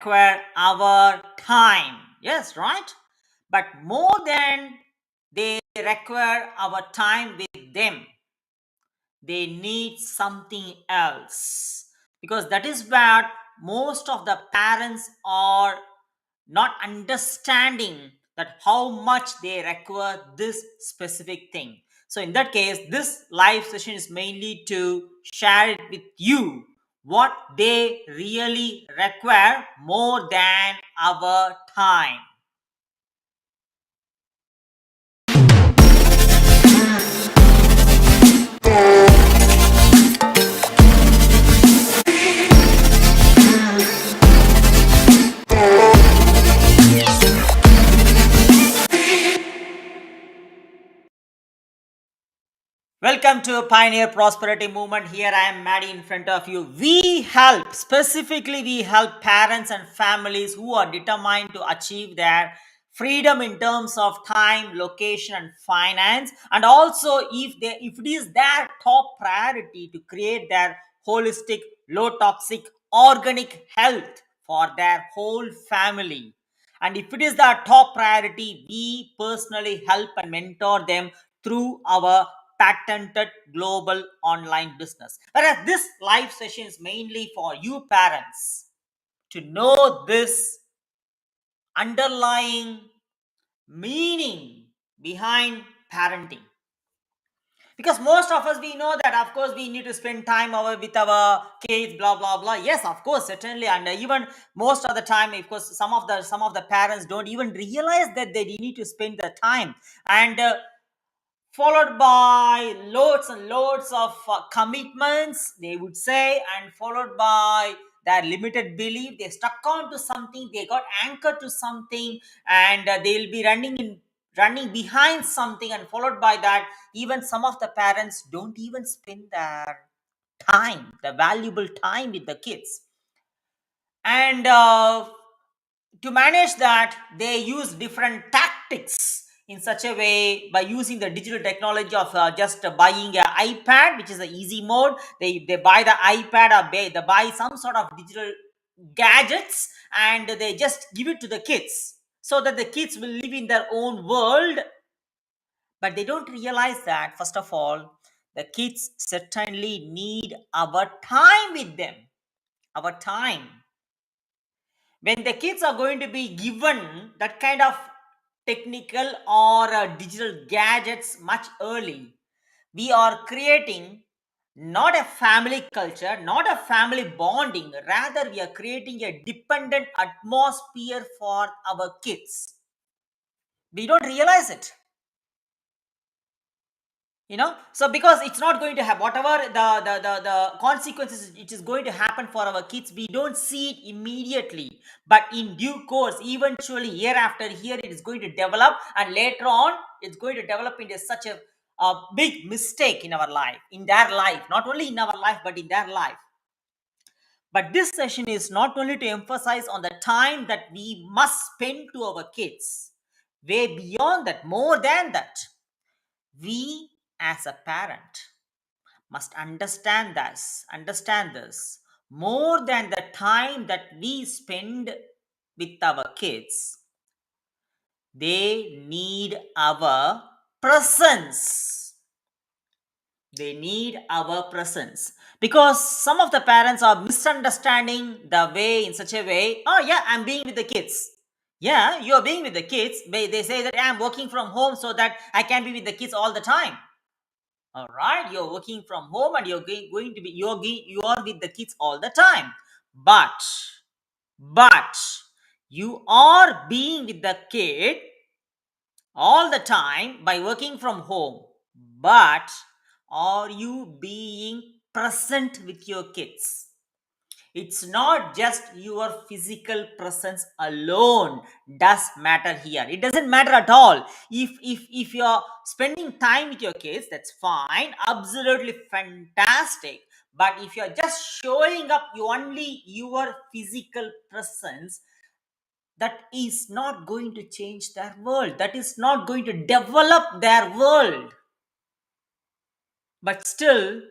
require our time. Yes, right? But more than they require our time with them, they need something else, because that is where most of the parents are not understanding that how much they require this specific thing. So in that case, this live session is mainly to share it with you what they really require more than our time. Welcome to Pioneer Prosperity Movement. Here I am, Maddie, in front of you. We help parents and families who are determined to achieve their freedom in terms of time, location, and finance. And also, if it is their top priority to create their holistic, low toxic, organic health for their whole family. And if it is the top priority, we personally help and mentor them through our patented global online business. Whereas this live session is mainly for you parents to know this underlying meaning behind parenting. Because most of us, we know that of course we need to spend time with our kids, blah blah blah. Yes, of course, certainly. And even most of the time, of course, some of the parents don't even realize that they need to spend the time. And followed by loads and loads of commitments, they would say, and followed by their limited belief. They stuck on to something, they got anchored to something, and they'll be running behind something, and followed by that, even some of the parents don't even spend their time, the valuable time, with the kids. And to manage that, they use different tactics in such a way, by using the digital technology of just buying an ipad, which is an easy mode. They buy the ipad, or they buy some sort of digital gadgets, and they just give it to the kids so that the kids will live in their own world. But they don't realize that, first of all, the kids certainly need our time with them, our time. When the kids are going to be given that kind of technical or digital gadgets much early, we are creating not a family culture, not a family bonding, rather we are creating a dependent atmosphere for our kids. We don't realize it, so because it's not going to have whatever the consequences it is going to happen for our kids, we don't see it immediately, but in due course, eventually, year after year, it is going to develop, and later on it's going to develop into such a big mistake in our life, in their life, not only in our life but in their life. But this session is not only to emphasize on the time that we must spend to our kids, way beyond that, more than that, we as a parent must understand this more than the time that we spend with our kids. They need our presence. They need our presence, because some of the parents are misunderstanding the way in such a way. Oh yeah, I'm being with the kids. Yeah, you're being with the kids. They say that I'm working from home so that I can be with the kids all the time. All right, you're working from home, and going to be you are with the kids all the time. But you are being with the kid all the time by working from home. But are you being present with your kids? It's not just your physical presence alone does matter here. It doesn't matter at all. If you're spending time with your kids, that's fine, absolutely fantastic. But if you're just showing up only your physical presence, that is not going to change their world, that is not going to develop their world. But still,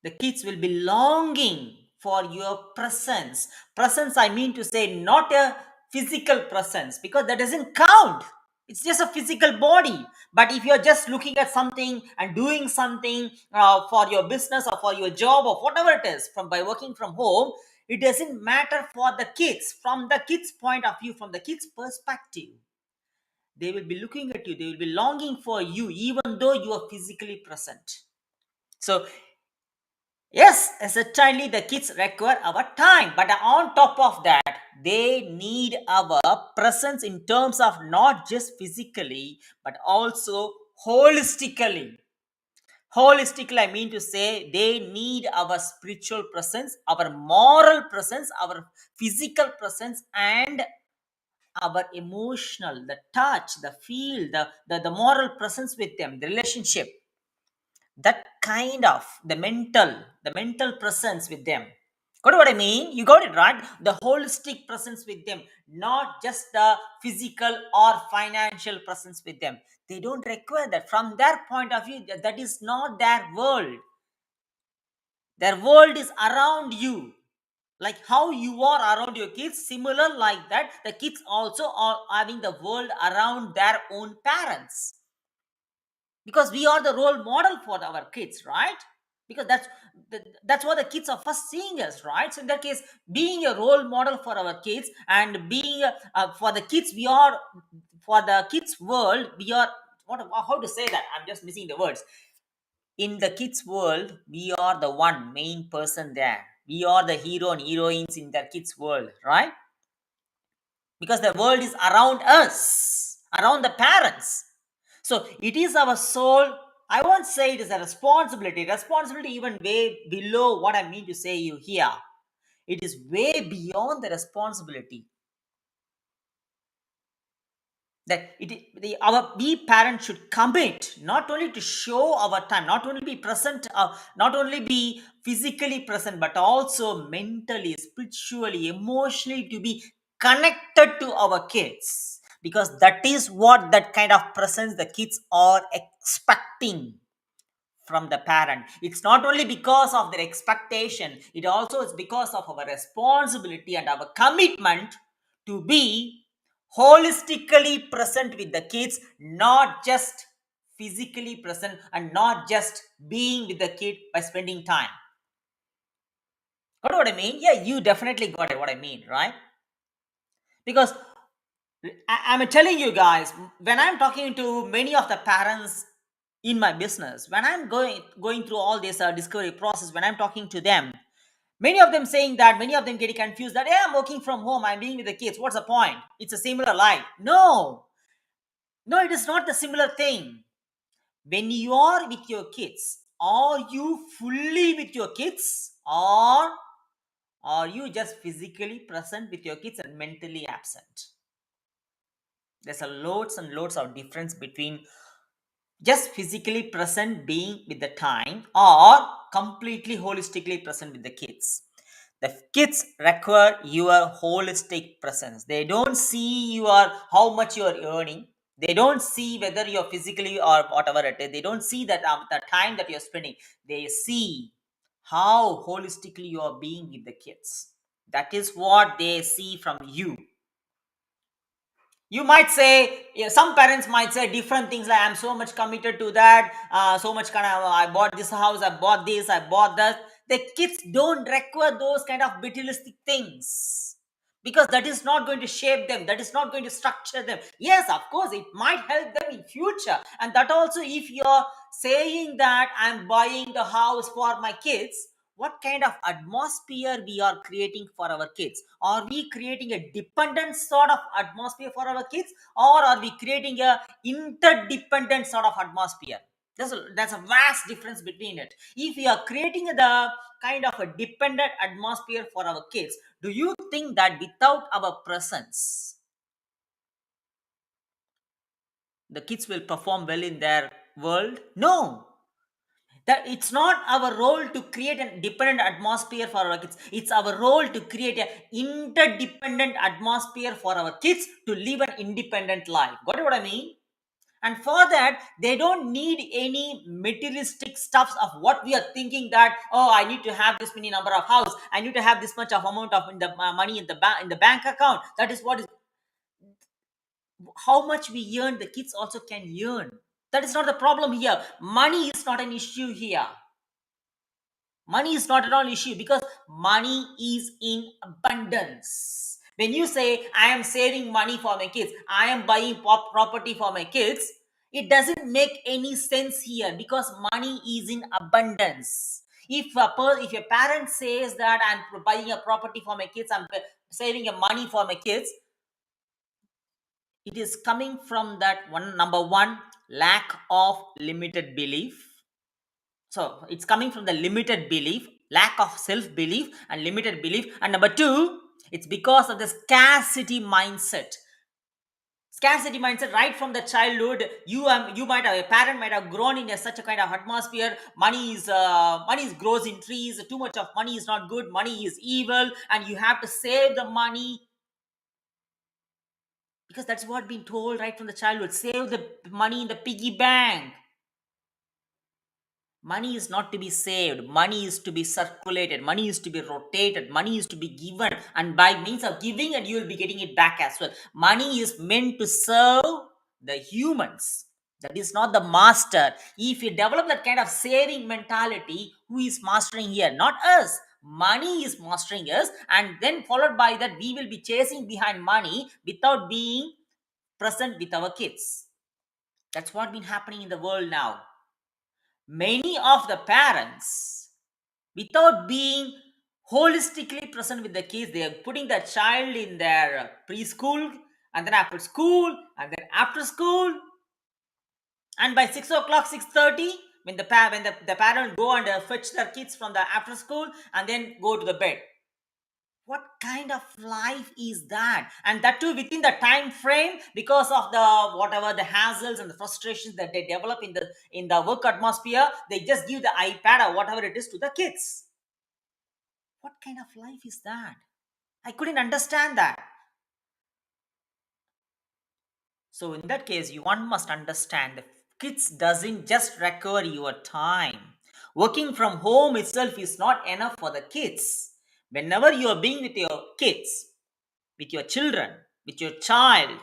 the kids will be longing for your presence. Presence, I mean to say, not a physical presence, because that doesn't count. It's just a physical body. But if you're just looking at something and doing something for your business or for your job or whatever it is, from by working from home, it doesn't matter for the kids. From the kids' point of view, from the kids' perspective, they will be looking at you, they will be longing for you, even though you are physically present. So yes, certainly the kids require our time, but on top of that, they need our presence in terms of not just physically, but also holistically. Holistically, I mean to say, they need our spiritual presence, our moral presence, our physical presence, and our emotional, the touch, the feel, the moral presence with them, the relationship, that kind of the mental presence with them. Got what I mean? You got it right. The holistic presence with them, not just the physical or financial presence with them. They don't require that. From their point of view, that is not their world. Their world is around you, like how you are around your kids. Similar like that, the kids also are having the world around their own parents, because we are the role model for our kids, right? Because that's what the kids are first seeing us, right? So in that case, being a role model for our kids, and being for the kids, we are, for the kids world, we are, what, how to say that, I'm just missing the words. In the kids world, we are the one main person there. We are the hero and heroines in the kids world, right? Because the world is around us, around the parents. So it is our soul. I won't say it is a responsibility. Responsibility even way below what I mean to say you here. It is way beyond the responsibility. That our we parents should commit, not only to show our time, not only be present, not only be physically present, but also mentally, spiritually, emotionally, to be connected to our kids, because that is what, that kind of presence the kids are expecting from the parent. It's not only because of their expectation, it also is because of our responsibility and our commitment to be holistically present with the kids, not just physically present, and not just being with the kid by spending time. Got what I mean? Yeah, you definitely got it what I mean, right? Because I'm telling you guys, when I'm talking to many of the parents in my business, when I'm going through all this discovery process, when I'm talking to them, many of them saying that, many of them getting confused that, yeah, I'm working from home, I'm being with the kids, what's the point? It's a similar life. No, it is not the similar thing. When you are with your kids, are you fully with your kids, or are you just physically present with your kids and mentally absent? There's a loads and loads of difference between just physically present, being with the time, or completely holistically present with the kids. The kids require your holistic presence. They don't see your, how much you are earning. They don't see whether you're physically or whatever it is. They don't see that the time that you're spending. They see how holistically you are being with the kids. That is what they see from you. You might say, yeah, some parents might say different things, like, I'm so much committed to that, so much kind of, I bought this house, I bought this, I bought that. The kids don't require those kind of materialistic things, because that is not going to shape them, that is not going to structure them. Yes, of course, it might help them in future. And that also, if you're saying that I'm buying the house for my kids, what kind of atmosphere we are creating for our kids? Are we creating a dependent sort of atmosphere for our kids, or are we creating a interdependent sort of atmosphere? That's a vast difference between it. If we are creating the kind of a dependent atmosphere for our kids, do you think that without our presence, the kids will perform well in their world? No. That it's not our role to create a dependent atmosphere for our kids. It's our role to create an interdependent atmosphere for our kids to live an independent life. Got it what I mean? And for that, they don't need any materialistic stuffs of what we are thinking that, oh, I need to have this many number of house, I need to have this much of amount of in the money in the bank account. That is what is how much we earn, the kids also can earn. That is not the problem here. Money is not an issue here. Money is not at all issue because money is in abundance. When you say I am saving money for my kids, I am buying property for my kids, it doesn't make any sense here because money is in abundance. If a parent says that I'm buying a property for my kids, I'm saving a money for my kids, it is coming from that one, number one, lack of limited belief. So it's coming from the limited belief, lack of self belief and limited belief. And number two, it's because of the scarcity mindset. Scarcity mindset right from the childhood. You might have, a parent might have grown in such a kind of atmosphere. Money is grows in trees. Too much of money is not good. Money is evil, and you have to save the money because that's what been told right from the childhood. Save the money in the piggy bank. Money is not to be saved, money is to be circulated, money is to be rotated, money is to be given, and by means of giving, and you will be getting it back as well. Money is meant to serve the humans. That is not the master. If you develop that kind of saving mentality, who is mastering here? Not us. Money is mastering us, and then followed by that, we will be chasing behind money without being present with our kids. That's what been happening in the world now. Many of the parents, without being holistically present with the kids, they are putting the child in their preschool, and then after school, and then after school, and by 6 o'clock, 6:30, when the parent go and fetch their kids from the after school and then go to the bed. What kind of life is that? And that too within the time frame, because of the whatever the hassles and the frustrations that they develop in the work atmosphere, they just give the iPad or whatever it is to the kids. What kind of life is that? I couldn't understand that. So in that case, one must understand that kids doesn't just require your time. Working from home itself is not enough for the kids. Whenever you are being with your kids, with your children, with your child,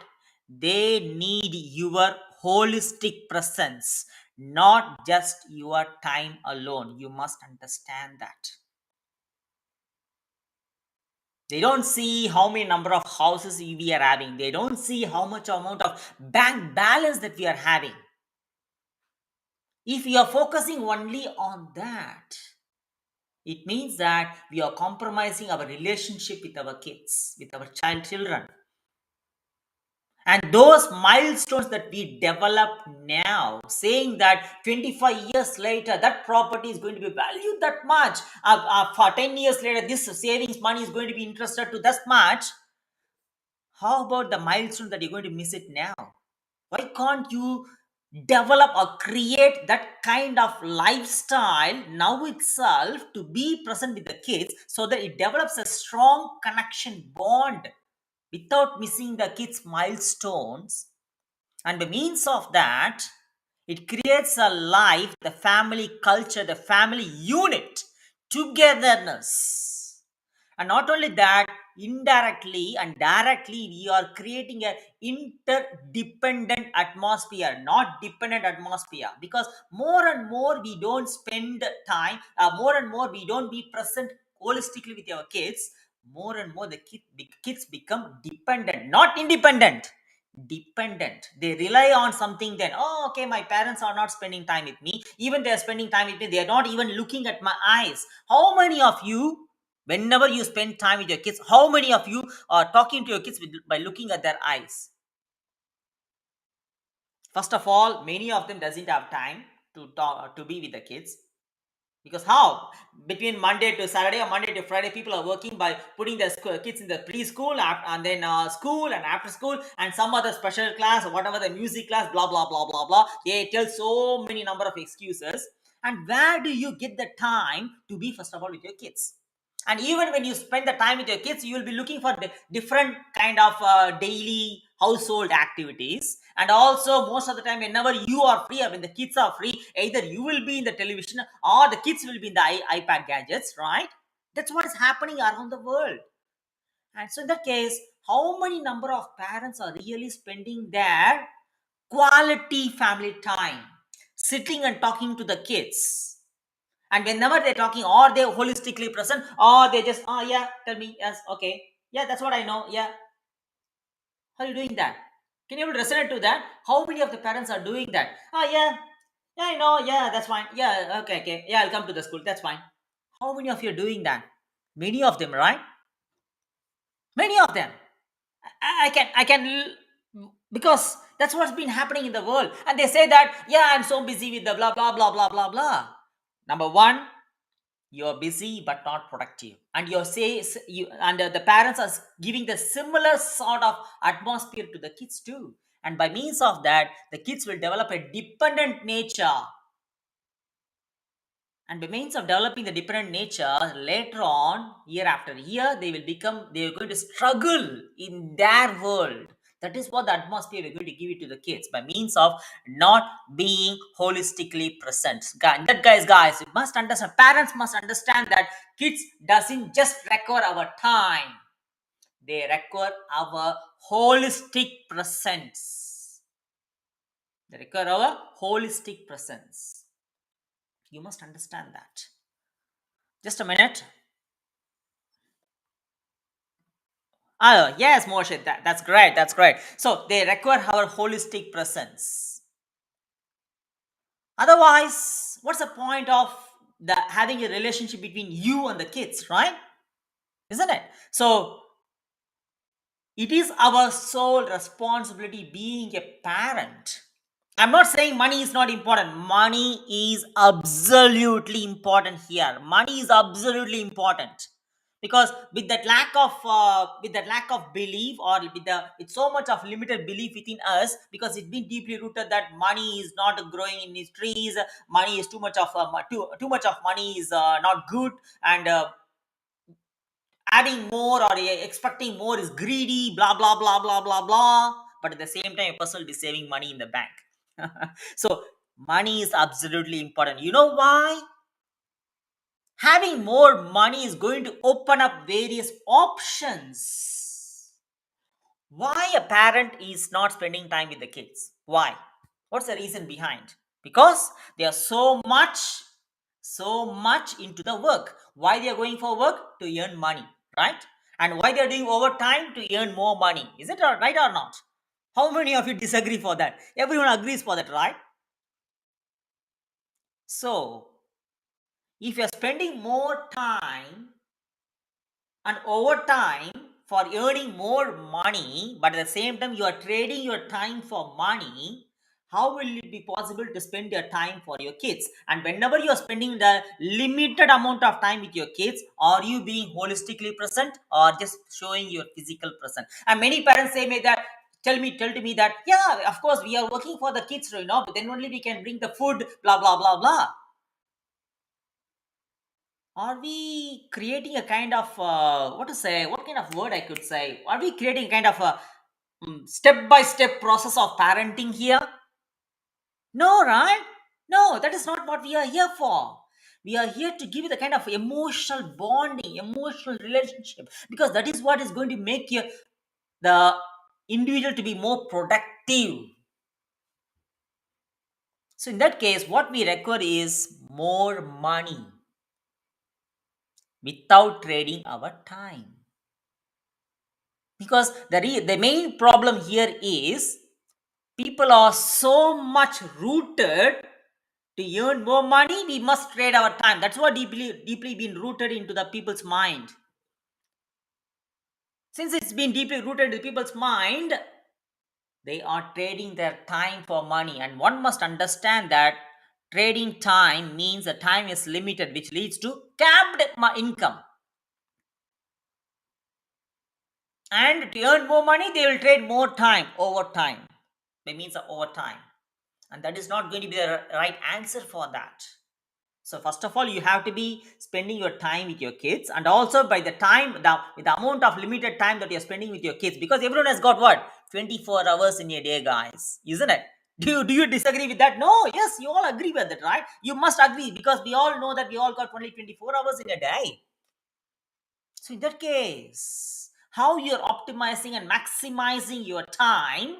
they need your holistic presence, not just your time alone. You must understand that. They don't see how many number of houses we are having. They don't see how much amount of bank balance that we are having. If we are focusing only on that, it means that we are compromising our relationship with our kids, with our children. And those milestones that we develop now, saying that 25 years later, that property is going to be valued that much. For 10 years later, this savings money is going to be interested to that much. How about the milestone that you're going to miss it now? Why can't you develop or create that kind of lifestyle now itself to be present with the kids so that it develops a strong connection bond without missing the kids' milestones? And by means of that, it creates a life, the family culture, the family unit, togetherness. And not only that, indirectly and directly, we are creating a interdependent atmosphere, not dependent atmosphere. Because more and more we don't spend time, more and more we don't be present holistically with our kids, more and more the kids become dependent, not independent. Dependent. They rely on something, then, oh, okay, my parents are not spending time with me. Even they're spending time with me, they're not even looking at my eyes. How many of you, whenever you spend time with your kids, how many of you are talking to your kids by looking at their eyes? First of all, many of them doesn't have time to talk, to be with the kids. Because how? Between Monday to Saturday or Monday to Friday, people are working by putting their kids in the preschool and then school and after school and some other special class or whatever, the music class, blah, blah, blah, blah, blah. They tell so many number of excuses. And where do you get the time to be, first of all, with your kids? And even when you spend the time with your kids, you will be looking for the different kind of daily household activities. And also, most of the time, whenever you are free or when the kids are free, either you will be in the television or the kids will be in the iPad gadgets, right? That's what is happening around the world. And so, in that case, how many number of parents are really spending their quality family time, sitting and talking to the kids? And whenever they're talking, or they're holistically present, or they just, oh yeah, tell me, yes, okay, yeah, that's what I know, yeah. How are you doing that? Can you able to resonate to that? How many of the parents are doing that? Oh yeah, yeah, I know, yeah, that's fine, yeah, okay, okay, yeah, I'll come to the school, that's fine. How many of you are doing that? Many of them, right? Many of them. Because that's what's been happening in the world. And they say that, yeah, I'm so busy with the blah blah blah blah blah blah. Number one, you're busy but not productive, and the parents are giving the similar sort of atmosphere to the kids too. And by means of that, the kids will develop a dependent nature. And by means of developing the dependent nature, later on, year after year, they are going to struggle in their world. That is what the atmosphere we're going to give it to the kids by means of not being holistically present. Guys, you must understand, parents must understand that kids doesn't just require our time, they require our holistic presence. They require our holistic presence. You must understand that. Just a minute. Oh, yes, Moshe, that's great. That's great. So they require our holistic presence. Otherwise, what's the point of having a relationship between you and the kids, right? Isn't it? So it is our sole responsibility being a parent. I'm not saying money is not important. Money is absolutely important here. Money is absolutely important because with that lack of belief, or with so much of limited belief within us, because it's been deeply rooted that money is not growing in its trees. Money is too much of money is not good, and adding more or expecting more is greedy, blah blah blah blah blah blah. But at the same time, a person will be saving money in the bank. So money is absolutely important. You know why? Having more money is going to open up various options. Why a parent is not spending time with the kids? Why? What's the reason behind? Because they are so much into the work. Why they are going for work? To earn money, right? And why they are doing overtime? To earn more money. Is it right or not? How many of you disagree for that? Everyone agrees for that, right? So if you're spending more time and overtime for earning more money, but at the same time you are trading your time for money, how will it be possible to spend your time for your kids? And whenever you are spending the limited amount of time with your kids, are you being holistically present or just showing your physical presence? And many parents say me that, tell to me that, yeah, of course we are working for the kids, but then only we can bring the food, blah blah blah blah. Are we creating a kind of what kind of word I could say, are we creating kind of a step by step process of parenting here? No, right? No, that is not what we are here for. We are here to give you the kind of emotional bonding, emotional relationship, because that is what is going to make you the individual to be more productive. So in that case, what we require is more money without trading our time. Because the main problem here is people are so much rooted to earn more money, we must trade our time. That's what deeply been rooted into the people's mind. Since it's been deeply rooted in people's mind, they are trading their time for money. And one must understand that trading time means the time is limited, which leads to capped income. And to earn more money, they will trade more time over time. By means of overtime. And that is not going to be the right answer for that. So first of all, you have to be spending your time with your kids, and also by the time with the amount of limited time that you're spending with your kids, because everyone has got what, 24 hours in a day, guys, isn't it? Do you disagree with that? No, yes, you all agree with it, right? You must agree because we all know that we all got only 24 hours in a day. So in that case, how you're optimizing and maximizing your time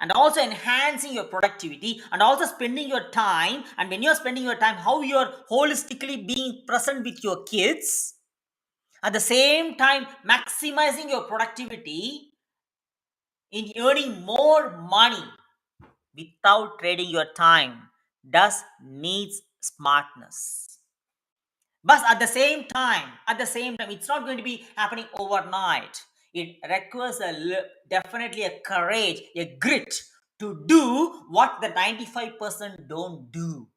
and also enhancing your productivity and also spending your time, and when you're spending your time, how you're holistically being present with your kids, at the same time maximizing your productivity in earning more money without trading your time, does needs smartness. But at the same time, it's not going to be happening overnight. It requires definitely a courage, a grit to do what the 95% don't do.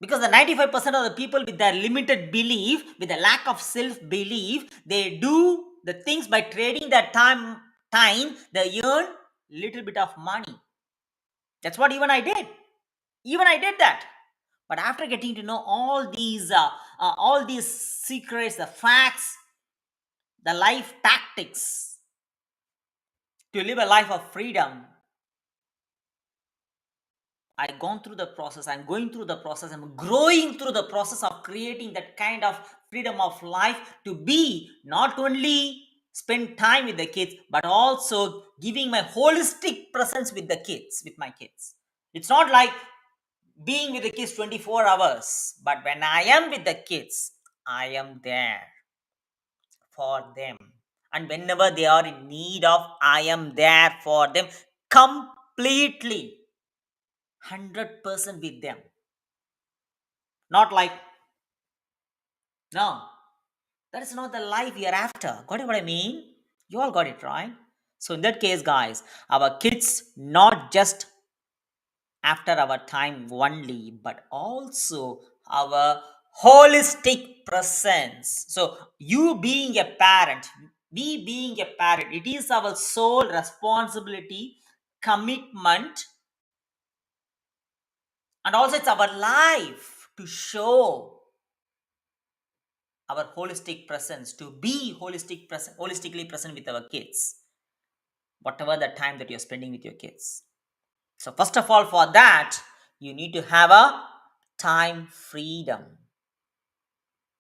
Because the 95% of the people with their limited belief, with a lack of self belief, they do the things by trading their time, they earn little bit of money. That's what even I did. Even I did that. But after getting to know all these secrets, the facts, the life tactics to live a life of freedom, I gone through the process. I'm going through the process. I'm growing through the process of creating that kind of freedom of life to be not only spend time with the kids, but also giving my holistic presence with the kids, with my kids. It's not like being with the kids 24 hours, but when I am with the kids, I am there for them. And whenever they are in need of, I am there for them completely, 100% with them. Not like, no, that is not the life we are after. Got it what I mean? You all got it, right? So in that case, guys, our kids not just after our time only, but also our holistic presence. So, you being a parent, we being a parent, it is our sole responsibility, commitment, and also it's our life to show our holistic presence, to be holistically present with our kids, whatever the time that you're spending with your kids. So, first of all, for that, you need to have a time freedom.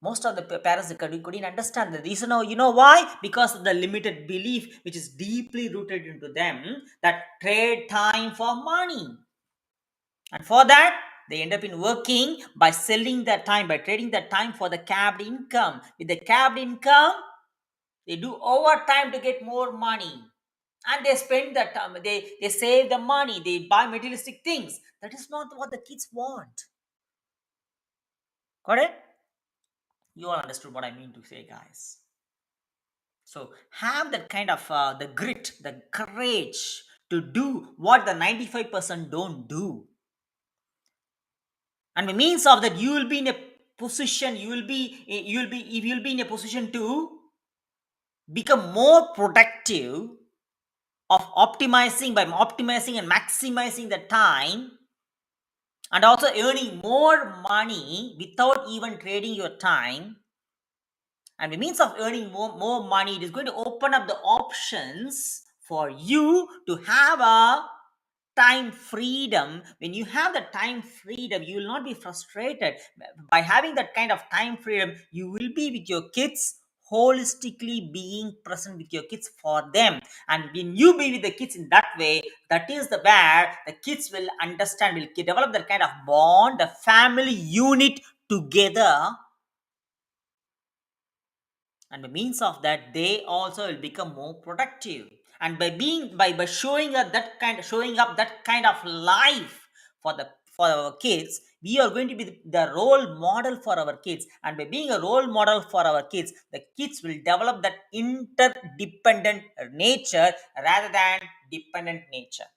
Most of the parents couldn't understand the reason. You know why? Because of the limited belief which is deeply rooted into them, that trade time for money. And for that, they end up in working by selling that time, by trading that time for the capped income. With the capped income, they do overtime to get more money. And they spend that time, they save the money, they buy materialistic things. That is not what the kids want. Got it? You all understood what I mean to say, guys. So have that kind of the grit, the courage to do what the 95% don't do. And by means of that, you will be in a position, you'll be in a position to become more productive of optimizing, by optimizing and maximizing the time, and also earning more money without even trading your time. And by means of earning more money, it is going to open up the options for you to have a time freedom. When you have the time freedom, you will not be frustrated. By having that kind of time freedom, you will be with your kids, holistically being present with your kids for them. And when you be with the kids in that way, that is the where the kids will understand, will develop that kind of bond, the family unit together. And by means of that, they also will become more productive. And by being by showing up that kind of life for the for our kids, we are going to be the role model for our kids. And by being a role model for our kids, the kids will develop that interdependent nature rather than dependent nature.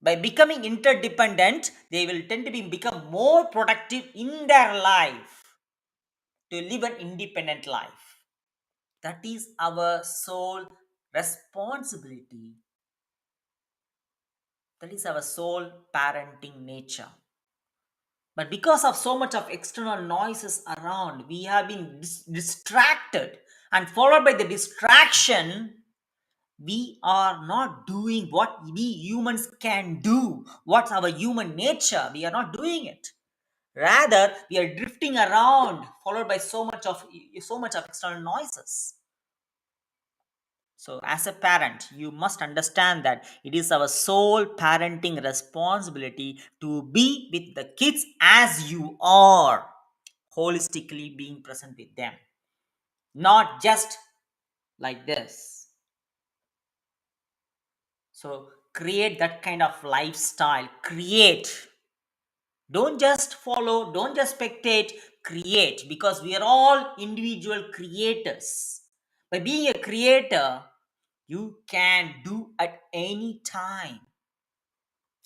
By becoming interdependent, they will tend to become more productive in their life, to live an independent life. That is our sole responsibility. That is our sole parenting nature. But because of so much of external noises around, we have been distracted and followed by the distraction, we are not doing what we humans can do. What's our human nature? We are not doing it. Rather, we are drifting around, followed by so much of external noises. So, as a parent, you must understand that it is our sole parenting responsibility to be with the kids as you are, holistically being present with them, not just like this. So, create that kind of lifestyle. Create. Don't just follow, don't just spectate, create, because we are all individual creators. By being a creator, you can do at any time.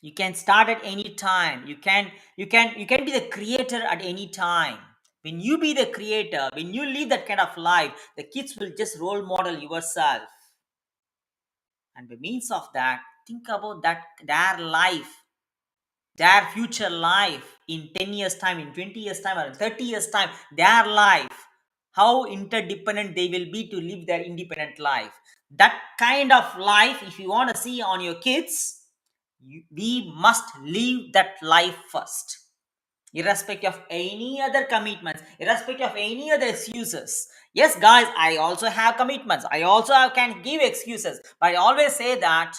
You can start at any time. You can be the creator at any time. When you be the creator, when you live that kind of life, the kids will just role model yourself. And by means of that, think about that their life, their future life in 10 years time, in 20 years time, or in 30 years time, their life, how interdependent they will be to live their independent life. That kind of life, if you want to see on your kids, we must live that life first, irrespective of any other commitments, irrespective of any other excuses. Yes, guys, I also have commitments, I also can give excuses, but I always say that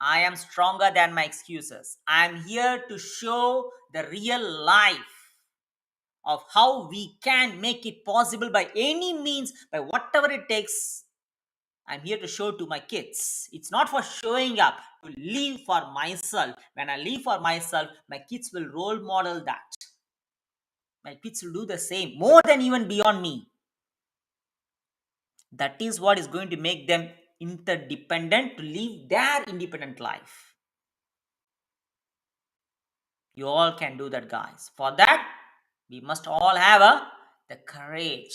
I am stronger than my excuses. I am here to show the real life of how we can make it possible by any means, by whatever it takes. I'm here to show to my kids. It's not for showing up, to live for myself. When I live for myself, my kids will role model that. My kids will do the same, more than even beyond me. That is what is going to make them interdependent to live their independent life. You all can do that, guys. For that, we must all have the courage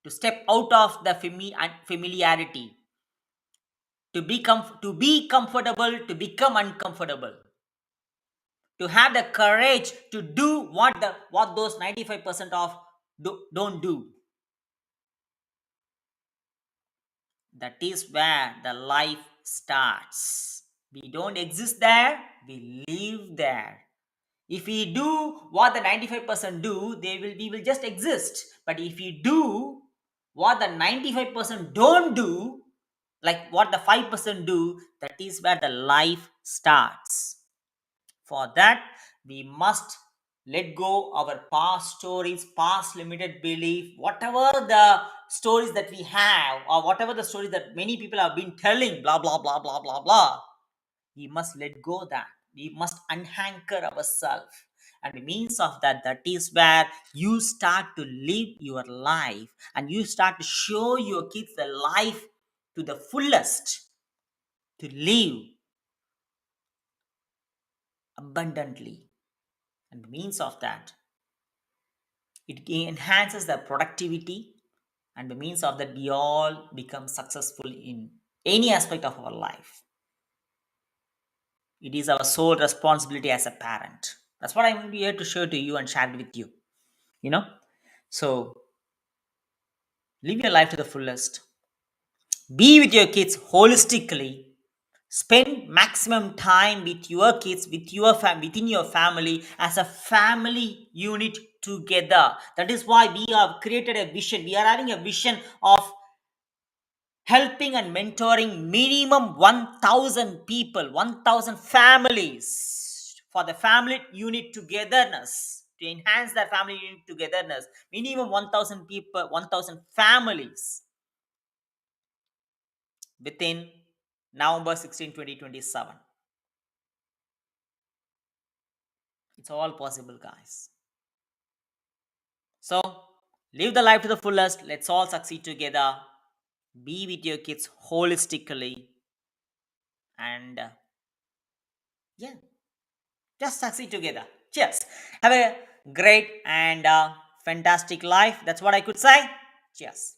to step out of the familiarity, to be comfortable, to become uncomfortable, to have the courage to do what those 95% of don't do. That is where the life starts. We don't exist there, we live there. If we do what the 95% do, we will just exist. But if we do what the 95% don't do, like what the 5% do, that is where the life starts. For that, we must let go our past stories, past limited belief, whatever the stories that we have, or whatever the stories that many people have been telling, blah blah blah blah blah blah. We must let go that. We must unhanker ourselves. And the means of that, that is where you start to live your life, and you start to show your kids the life to the fullest, to live abundantly. And the means of that, it enhances the productivity, and the means of that, we all become successful in any aspect of our life. It is our sole responsibility as a parent. That's what I'm here to show to you and share with you. You know, so live your life to the fullest. Be with your kids holistically. Spend maximum time with your kids, with your within your family, as a family unit together. That is why we have created a vision. We are having a vision of helping and mentoring minimum 1000 people, 1000 families, for the family unit togetherness, to enhance that family unit togetherness. Minimum 1000 people, 1000 families within November 16, 2027. It's all possible, guys. So, live the life to the fullest. Let's all succeed together. Be with your kids holistically. And yeah, just succeed together. Cheers. Have a great and fantastic life. That's what I could say. Cheers.